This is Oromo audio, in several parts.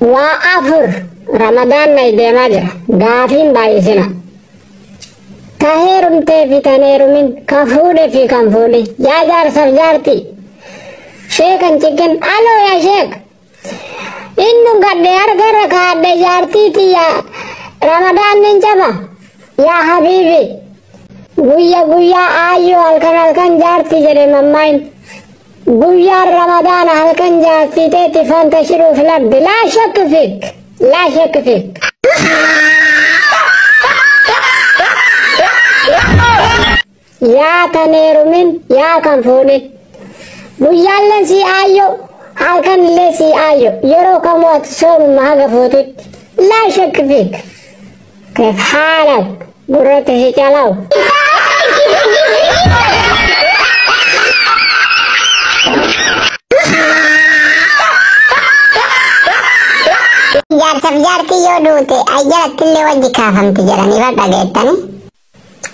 وأفر رمضان نيدي ماجرا غافين بايسنا تهيرم تيفي تنير من كفولي في كنفولي يا جار سرجارتي شيخ انتكن ألو يا شيخ إنو قد يرغر قد جارتي يا رمضان ننجمع يا حبيبي قويا قويا آيو هلكن جارتي جري مماين قويا رمضان هلكن جارتي تيتي فانتشروا في الأرض لا شك فيك لا شك فيك يا تنير من يا كنفولي قويا لسي آيو هلكن لسي آيو يرو كموت صوم ما فوتت لا شك فيك كيف حالك برته جلاو جار سبجارتي يودوتي أجرت اللي وجهك فهمت جراني فردقيتني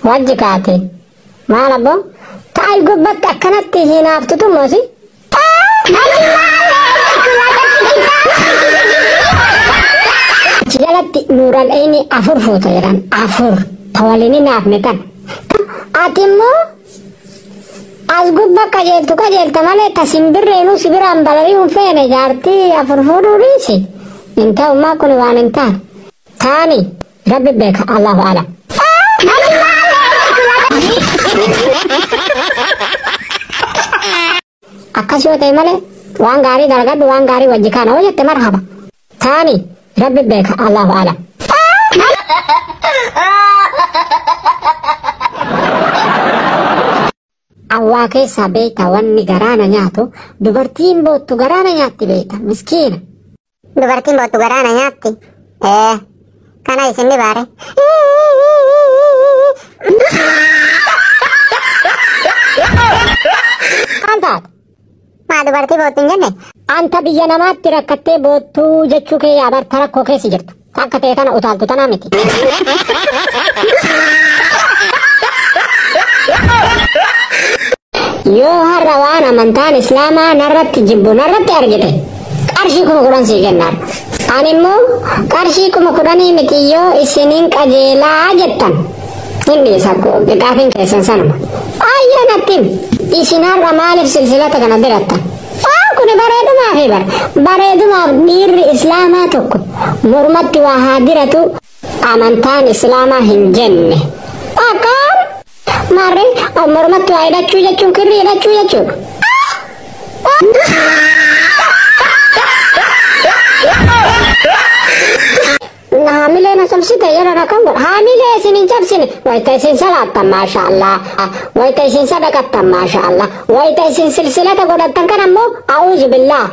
وجهكاتي ما لبو تعال قبت أكنتي هنا أفتتو موسي جلت نور العين أفر فوتو جران أفر توليني ناف مكان أتمو أزغب كجيل تمالي تسمبر رينو سبر أمبالريهم فين جارتي أفرفورو ريسي انتا وما كل وان انتا ثاني ربي بك الله أعلم أكاسيو تيمالي وان غاري درغد وان غاري وجكانا وجدت مرحبا ثاني ربي بك الله أعلم Awwaa keessaa beekta wanni garaana nyaatu dubartiin boottu garaana nyaatti beekta miskiina. Dubartiin boottu garaana nyaatti? Kana isin ni baare? Maal taate? Maa dubartii boottu hin jenne? Anta biyya namaatti rakkattee boottuu jechuu kee abarta rakkoo keessa jirtu. Akka ta'e kana utaaltu tanaa miti. Yoo har'a waan amantaan islaamaa narratti jibbu narratti argite qarshii 10,000 sii kennaar. Ani immoo qarshii 10,000 miti yoo isiniin qajeelaa jettan hin dhiisa biqaafin keessan sanuma. Ayyaa nattiin isin har'a maaliif silsilata kana birattan? Kun bareedumaaf bareedumaaf dhiirri islaamaa tokko mormatti waa haa diratu amantaan islaamaa hin jenne. Akkaan Mari, mormatti waa hidhachuu jechuun kirrii hidhachuu jechuudha. Haamilee na somsite yeroo rakkan godha. Haamilee isin hin cabsine. Wayita isin salaattan maashaallah. Wayita isin sadaqattan maashaallah. Wayita isin silsilata godhattan kan ammoo a'uuzu billah.